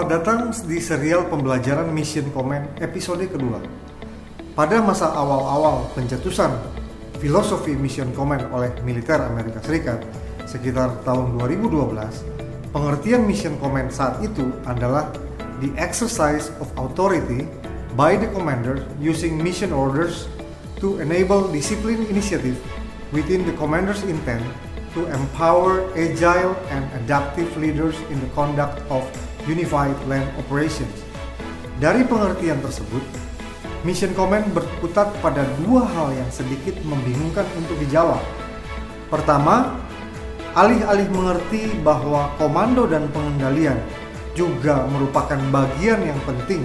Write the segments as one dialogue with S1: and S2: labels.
S1: Selamat datang di serial pembelajaran Mission Command episode kedua. Pada masa awal-awal pencetusan filosofi Mission Command oleh militer Amerika Serikat sekitar tahun 2012, pengertian Mission Command saat itu adalah the exercise of authority by the commander using mission orders to enable discipline initiative within the commander's intent to empower agile and adaptive leaders in the conduct of unified land operations. Dari pengertian tersebut, Mission Command berkutat pada dua hal yang sedikit membingungkan untuk dijawab. Pertama, alih-alih mengerti bahwa komando dan pengendalian juga merupakan bagian yang penting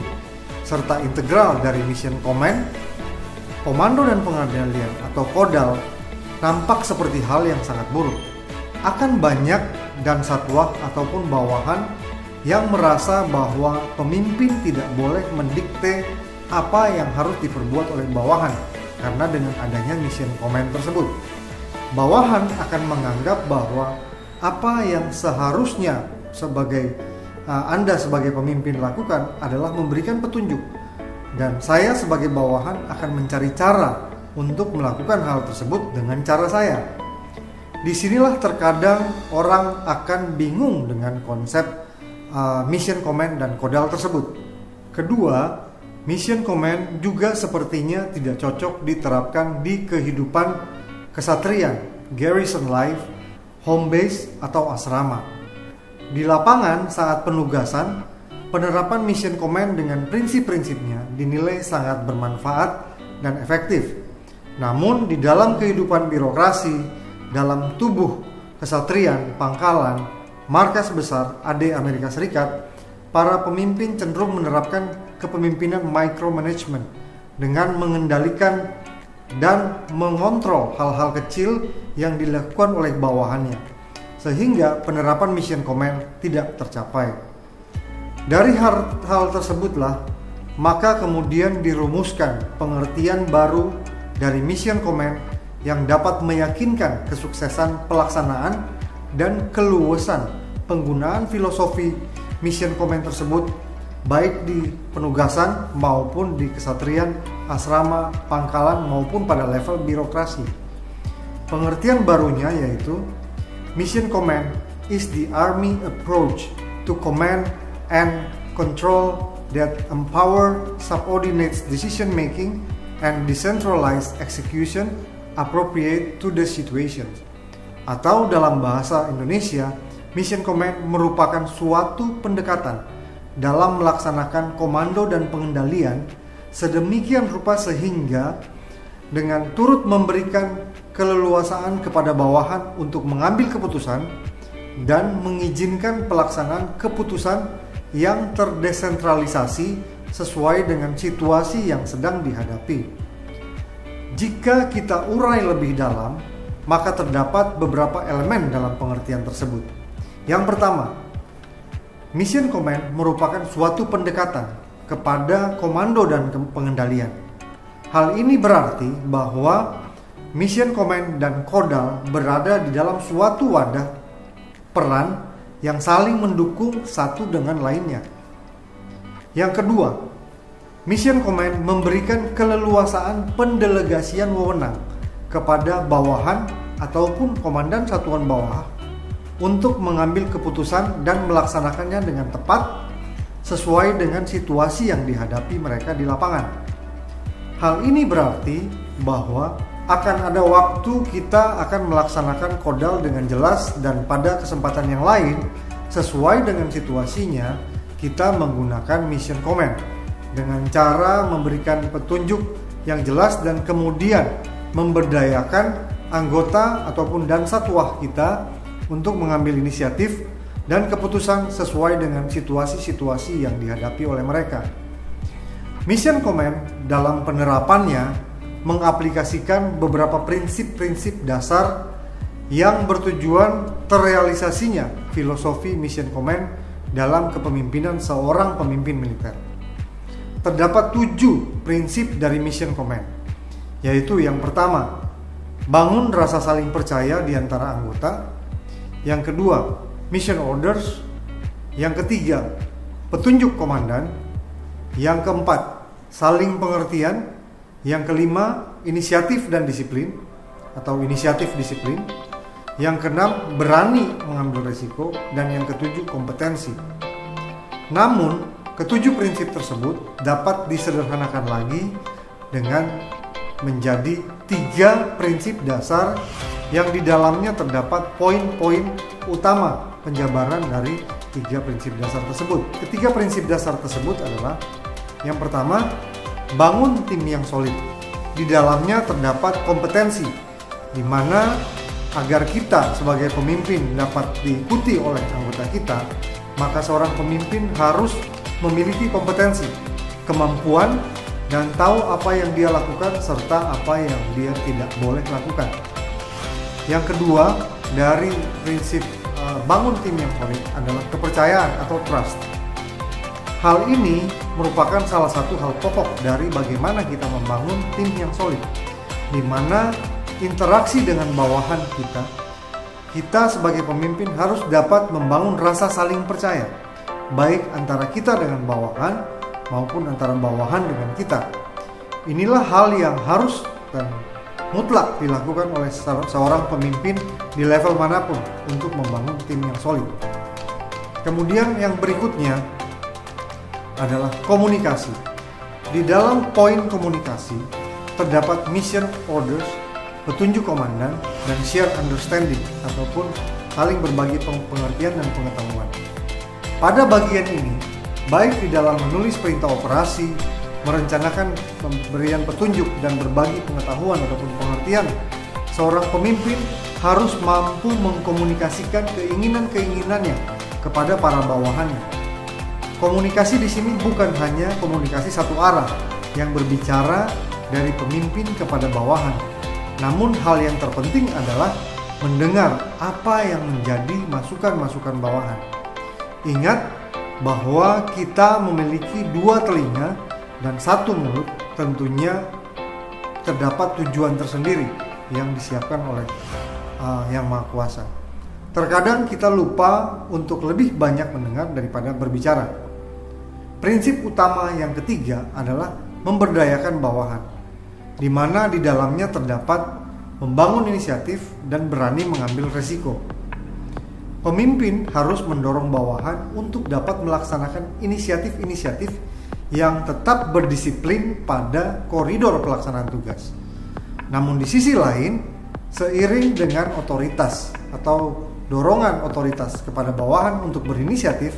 S1: serta integral dari Mission Command, komando dan pengendalian atau kodal nampak seperti hal yang sangat buruk. Akan banyak dan satwa ataupun bawahan yang merasa bahwa pemimpin tidak boleh mendikte apa yang harus diperbuat oleh bawahan karena dengan adanya Mission Command tersebut. Bawahan akan menganggap bahwa apa yang seharusnya Anda sebagai pemimpin lakukan adalah memberikan petunjuk, dan saya sebagai bawahan akan mencari cara untuk melakukan hal tersebut dengan cara saya. Disinilah terkadang orang akan bingung dengan konsep Mission Command dan kodal tersebut. Kedua, Mission Command juga sepertinya tidak cocok diterapkan di kehidupan kesatrian, garrison life, home base, atau asrama. Di lapangan saat penugasan, penerapan Mission Command dengan prinsip-prinsipnya dinilai sangat bermanfaat dan efektif. Namun di dalam kehidupan birokrasi, dalam tubuh kesatrian, pangkalan, markas besar AD Amerika Serikat, para pemimpin cenderung menerapkan kepemimpinan micromanagement dengan mengendalikan dan mengontrol hal-hal kecil yang dilakukan oleh bawahannya, sehingga penerapan Mission Command tidak tercapai. Dari hal tersebutlah, maka kemudian dirumuskan pengertian baru dari Mission Command yang dapat meyakinkan kesuksesan pelaksanaan dan keluasan penggunaan filosofi Mission Command tersebut baik di penugasan maupun di kesatrian, asrama, pangkalan maupun pada level birokrasi. Pengertian barunya yaitu Mission Command is the army approach to command and control that empower subordinates decision making and decentralized execution appropriate to the situation. Atau dalam bahasa Indonesia, Mission Command merupakan suatu pendekatan dalam melaksanakan komando dan pengendalian sedemikian rupa sehingga dengan turut memberikan keleluasaan kepada bawahan untuk mengambil keputusan dan mengizinkan pelaksanaan keputusan yang terdesentralisasi sesuai dengan situasi yang sedang dihadapi. Jika kita urai lebih dalam, maka terdapat beberapa elemen dalam pengertian tersebut. Yang pertama, Mission Command merupakan suatu pendekatan kepada komando dan pengendalian. Hal ini berarti bahwa Mission Command dan kodal berada di dalam suatu wadah peran yang saling mendukung satu dengan lainnya. Yang kedua, Mission Command memberikan keleluasaan pendelegasian wewenang kepada bawahan ataupun komandan satuan bawah untuk mengambil keputusan dan melaksanakannya dengan tepat sesuai dengan situasi yang dihadapi mereka di lapangan. Hal ini berarti bahwa akan ada waktu kita akan melaksanakan kodal dengan jelas, dan pada kesempatan yang lain sesuai dengan situasinya kita menggunakan Mission Command dengan cara memberikan petunjuk yang jelas dan kemudian memberdayakan anggota ataupun dan satwah kita untuk mengambil inisiatif dan keputusan sesuai dengan situasi-situasi yang dihadapi oleh mereka. Mission Command dalam penerapannya mengaplikasikan beberapa prinsip-prinsip dasar yang bertujuan terrealisasinya filosofi Mission Command dalam kepemimpinan seorang pemimpin militer. Terdapat 7 prinsip dari Mission Command, yaitu yang pertama, bangun rasa saling percaya di antara anggota. Yang kedua, mission orders. Yang ketiga, petunjuk komandan. Yang keempat, saling pengertian. Yang kelima, inisiatif dan disiplin atau inisiatif disiplin. Yang keenam, berani mengambil risiko. Dan yang ketujuh, kompetensi. Namun, ketujuh prinsip tersebut dapat disederhanakan lagi dengan menjadi 3 prinsip dasar yang di dalamnya terdapat poin-poin utama penjabaran dari 3 prinsip dasar tersebut. Ketiga prinsip dasar tersebut adalah yang pertama, bangun tim yang solid. Di dalamnya terdapat kompetensi, di mana agar kita sebagai pemimpin dapat diikuti oleh anggota kita, maka seorang pemimpin harus memiliki kompetensi, kemampuan, dan tahu apa yang dia lakukan serta apa yang dia tidak boleh lakukan. Yang kedua, dari prinsip bangun tim yang solid adalah kepercayaan atau trust. Hal ini merupakan salah satu hal pokok dari bagaimana kita membangun tim yang solid, di mana interaksi dengan bawahan kita sebagai pemimpin harus dapat membangun rasa saling percaya, baik antara kita dengan bawahan maupun antara bawahan dengan kita. Inilah hal yang harus dan mutlak dilakukan oleh seorang pemimpin di level manapun untuk membangun tim yang solid. Kemudian yang berikutnya adalah komunikasi. Di dalam poin komunikasi terdapat mission orders, petunjuk komandan, dan share understanding ataupun saling berbagi pengertian dan pengetahuan. Pada bagian ini, baik di dalam menulis perintah operasi, merencanakan pemberian petunjuk dan berbagi pengetahuan ataupun pengertian, seorang pemimpin harus mampu mengkomunikasikan keinginan-keinginannya kepada para bawahannya. Komunikasi di sini bukan hanya komunikasi satu arah yang berbicara dari pemimpin kepada bawahan, namun hal yang terpenting adalah mendengar apa yang menjadi masukan-masukan bawahan. Ingat bahwa kita memiliki 2 telinga dan 1 mulut, tentunya terdapat tujuan tersendiri yang disiapkan oleh Yang Maha Kuasa. Terkadang kita lupa untuk lebih banyak mendengar daripada berbicara. Prinsip utama yang ketiga adalah memberdayakan bawahan, di mana di dalamnya terdapat membangun inisiatif dan berani mengambil resiko. Pemimpin harus mendorong bawahan untuk dapat melaksanakan inisiatif-inisiatif yang tetap berdisiplin pada koridor pelaksanaan tugas. Namun di sisi lain, seiring dengan otoritas atau dorongan otoritas kepada bawahan untuk berinisiatif,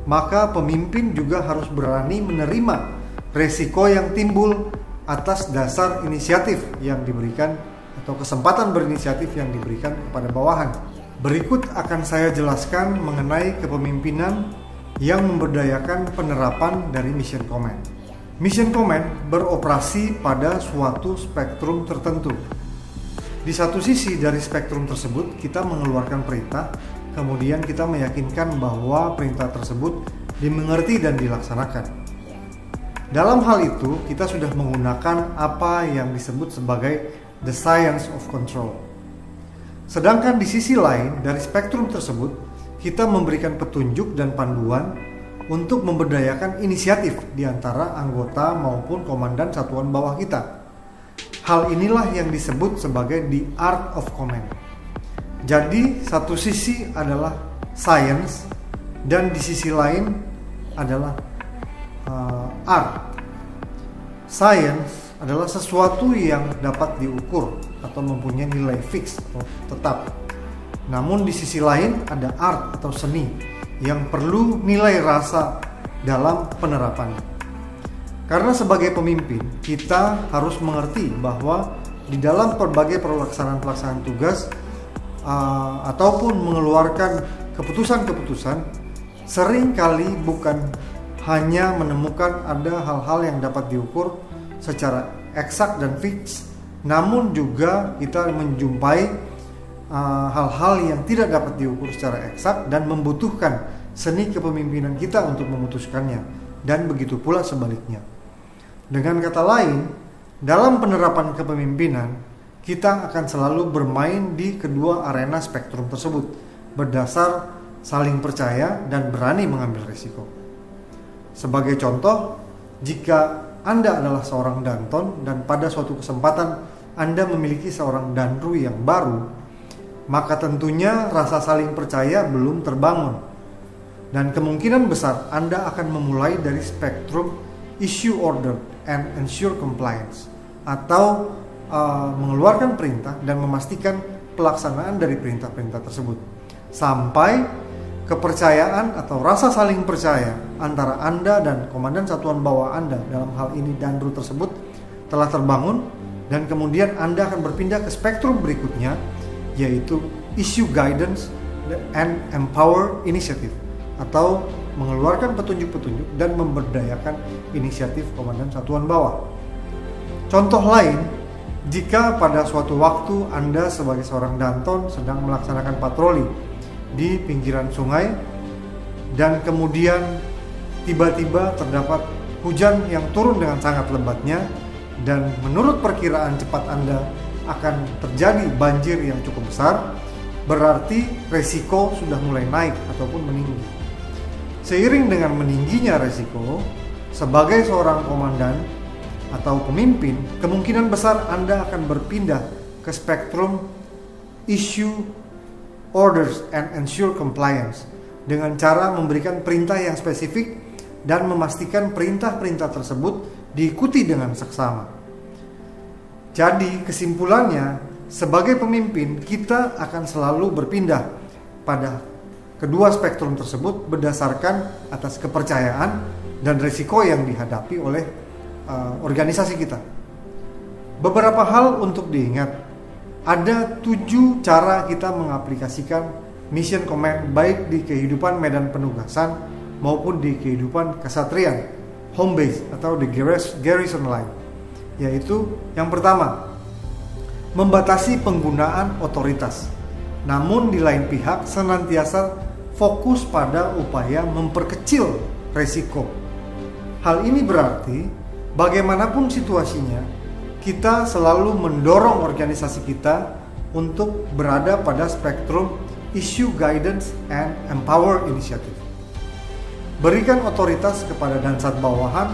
S1: maka pemimpin juga harus berani menerima resiko yang timbul atas dasar inisiatif yang diberikan atau kesempatan berinisiatif yang diberikan kepada bawahan. Berikut akan saya jelaskan mengenai kepemimpinan yang memberdayakan penerapan dari Mission Command. Mission Command beroperasi pada suatu spektrum tertentu. Di satu sisi dari spektrum tersebut kita mengeluarkan perintah, kemudian kita meyakinkan bahwa perintah tersebut dimengerti dan dilaksanakan. Dalam hal itu, kita sudah menggunakan apa yang disebut sebagai the science of control. Sedangkan di sisi lain dari spektrum tersebut, kita memberikan petunjuk dan panduan untuk memberdayakan inisiatif di antara anggota maupun komandan satuan bawah kita. Hal inilah yang disebut sebagai the art of command. Jadi, satu sisi adalah science dan di sisi lain adalah art. Science adalah sesuatu yang dapat diukur atau mempunyai nilai fix atau tetap. Namun di sisi lain ada art atau seni yang perlu nilai rasa dalam penerapannya. Karena sebagai pemimpin, kita harus mengerti bahwa di dalam berbagai pelaksanaan tugas ataupun mengeluarkan keputusan-keputusan, seringkali bukan hanya menemukan ada hal-hal yang dapat diukur secara eksak dan fix, namun juga kita menjumpai hal-hal yang tidak dapat diukur secara eksak dan membutuhkan seni kepemimpinan kita untuk memutuskannya, dan begitu pula sebaliknya. Dengan kata lain, dalam penerapan kepemimpinan, kita akan selalu bermain di kedua arena spektrum tersebut, berdasar saling percaya dan berani mengambil risiko. Sebagai contoh, jika Anda adalah seorang Danton dan pada suatu kesempatan Anda memiliki seorang Danru yang baru, maka tentunya rasa saling percaya belum terbangun. Dan kemungkinan besar Anda akan memulai dari spektrum issue order and ensure compliance, atau mengeluarkan perintah dan memastikan pelaksanaan dari perintah-perintah tersebut, sampai kepercayaan atau rasa saling percaya antara Anda dan komandan satuan bawah Anda, dalam hal ini Danru tersebut, telah terbangun, dan kemudian Anda akan berpindah ke spektrum berikutnya, yaitu issue guidance and empower initiative, atau mengeluarkan petunjuk-petunjuk dan memberdayakan inisiatif komandan satuan bawah. Contoh lain, jika pada suatu waktu Anda sebagai seorang Danton sedang melaksanakan patroli di pinggiran sungai dan kemudian tiba-tiba terdapat hujan yang turun dengan sangat lebatnya, dan menurut perkiraan cepat Anda akan terjadi banjir yang cukup besar, berarti resiko sudah mulai naik ataupun meninggi. Seiring dengan meningginya resiko, sebagai seorang komandan atau pemimpin, kemungkinan besar Anda akan berpindah ke spektrum issue orders and ensure compliance dengan cara memberikan perintah yang spesifik dan memastikan perintah-perintah tersebut diikuti dengan seksama. Jadi kesimpulannya, sebagai pemimpin kita akan selalu berpindah pada kedua spektrum tersebut berdasarkan atas kepercayaan dan risiko yang dihadapi oleh organisasi kita. Beberapa hal untuk diingat. Ada 7 cara kita mengaplikasikan mission command baik di kehidupan medan penugasan maupun di kehidupan kesatrian, home base atau di garrison line. Yaitu yang pertama, membatasi penggunaan otoritas. Namun di lain pihak senantiasa fokus pada upaya memperkecil resiko. Hal ini berarti bagaimanapun situasinya, kita selalu mendorong organisasi kita untuk berada pada spektrum issue guidance and empower initiative. Berikan otoritas kepada dansat bawahan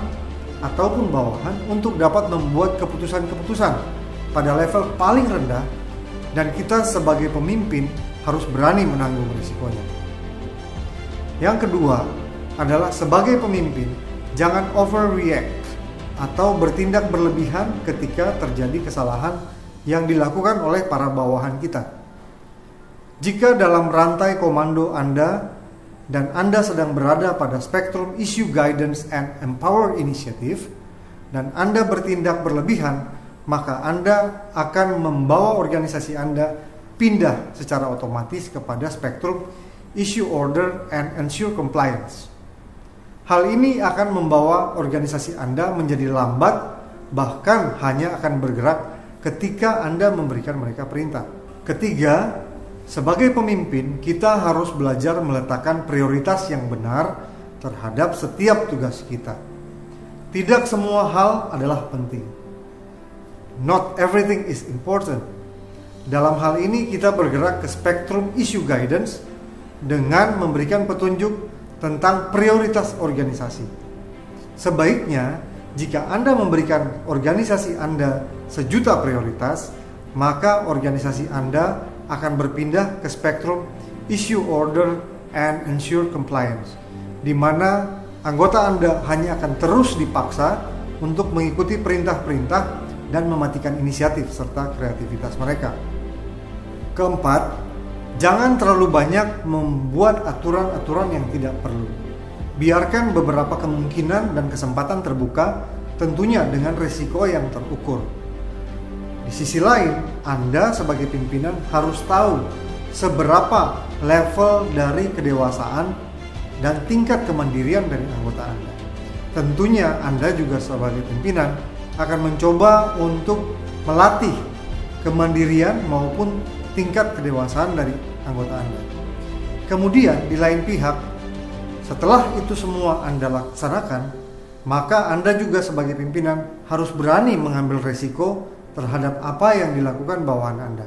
S1: ataupun bawahan untuk dapat membuat keputusan-keputusan pada level paling rendah, dan kita sebagai pemimpin harus berani menanggung risikonya. Yang kedua adalah sebagai pemimpin, jangan overreact atau bertindak berlebihan ketika terjadi kesalahan yang dilakukan oleh para bawahan kita. Jika dalam rantai komando Anda dan Anda sedang berada pada spektrum issue guidance and empower initiative dan Anda bertindak berlebihan, maka Anda akan membawa organisasi Anda pindah secara otomatis kepada spektrum issue order and ensure compliance. Hal ini akan membawa organisasi Anda menjadi lambat, bahkan hanya akan bergerak ketika Anda memberikan mereka perintah. Ketiga, sebagai pemimpin, kita harus belajar meletakkan prioritas yang benar terhadap setiap tugas kita. Tidak semua hal adalah penting. Not everything is important. Dalam hal ini kita bergerak ke spektrum issue guidance dengan memberikan petunjuk tentang prioritas organisasi. Sebaiknya, jika Anda memberikan organisasi Anda 1.000.000 prioritas, maka organisasi Anda akan berpindah ke spektrum issue order and ensure compliance, di mana anggota Anda hanya akan terus dipaksa untuk mengikuti perintah-perintah dan mematikan inisiatif serta kreativitas mereka. Keempat, jangan terlalu banyak membuat aturan-aturan yang tidak perlu. Biarkan beberapa kemungkinan dan kesempatan terbuka, tentunya dengan risiko yang terukur. Di sisi lain, Anda sebagai pimpinan harus tahu seberapa level dari kedewasaan dan tingkat kemandirian dari anggota Anda. Tentunya Anda juga sebagai pimpinan akan mencoba untuk melatih kemandirian maupun tingkat kedewasaan dari anggota Anda. Kemudian di lain pihak, setelah itu semua Anda laksanakan, maka Anda juga sebagai pimpinan harus berani mengambil resiko terhadap apa yang dilakukan bawahan Anda.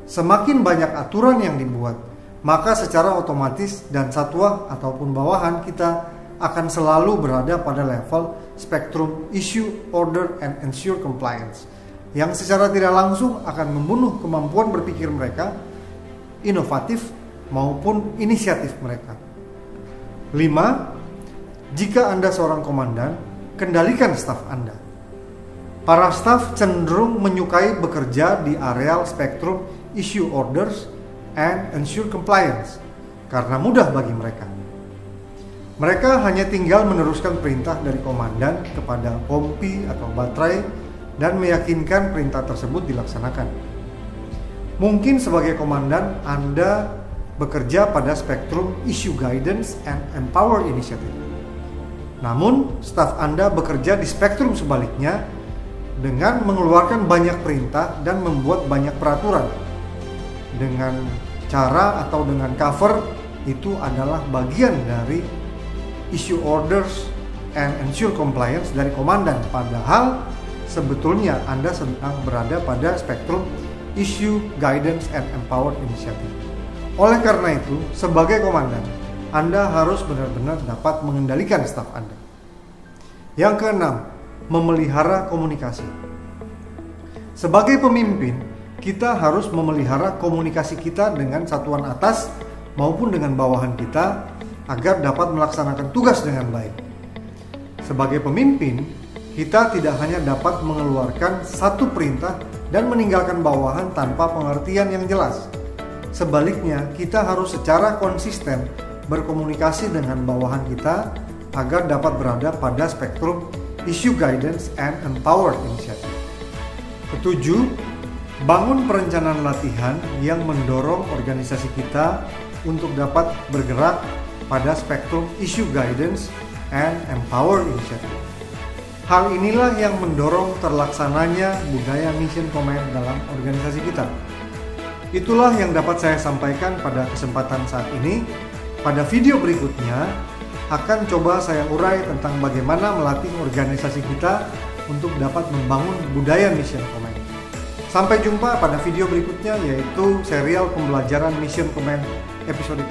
S1: Semakin banyak aturan yang dibuat, maka secara otomatis dan satwa ataupun bawahan kita akan selalu berada pada level spektrum issue, order, and ensure compliance, yang secara tidak langsung akan membunuh kemampuan berpikir mereka, inovatif maupun inisiatif mereka. 5. Jika Anda seorang komandan, kendalikan staf Anda. Para staf cenderung menyukai bekerja di areal spektrum issue orders and ensure compliance karena mudah bagi mereka. Mereka hanya tinggal meneruskan perintah dari komandan kepada pompi atau baterai dan meyakinkan perintah tersebut dilaksanakan. Mungkin sebagai komandan Anda bekerja pada spektrum issue guidance and empower initiative. Namun, staf Anda bekerja di spektrum sebaliknya dengan mengeluarkan banyak perintah dan membuat banyak peraturan. Dengan cara atau dengan cover itu adalah bagian dari issue orders and ensure compliance dari komandan, padahal sebetulnya Anda sedang berada pada spektrum issue guidance and empower initiative. Oleh karena itu, sebagai komandan, Anda harus benar-benar dapat mengendalikan staf Anda. Yang keenam, memelihara komunikasi. Sebagai pemimpin, kita harus memelihara komunikasi kita dengan satuan atas maupun dengan bawahan kita agar dapat melaksanakan tugas dengan baik. Sebagai pemimpin, kita tidak hanya dapat mengeluarkan satu perintah dan meninggalkan bawahan tanpa pengertian yang jelas. Sebaliknya, kita harus secara konsisten berkomunikasi dengan bawahan kita agar dapat berada pada spektrum issue guidance and empower initiative. Ketujuh, bangun perencanaan latihan yang mendorong organisasi kita untuk dapat bergerak pada spektrum issue guidance and empower initiative. Hal inilah yang mendorong terlaksananya budaya mission command dalam organisasi kita. Itulah yang dapat saya sampaikan pada kesempatan saat ini. Pada video berikutnya akan coba saya urai tentang bagaimana melatih organisasi kita untuk dapat membangun budaya mission command. Sampai jumpa pada video berikutnya, yaitu serial pembelajaran mission command episode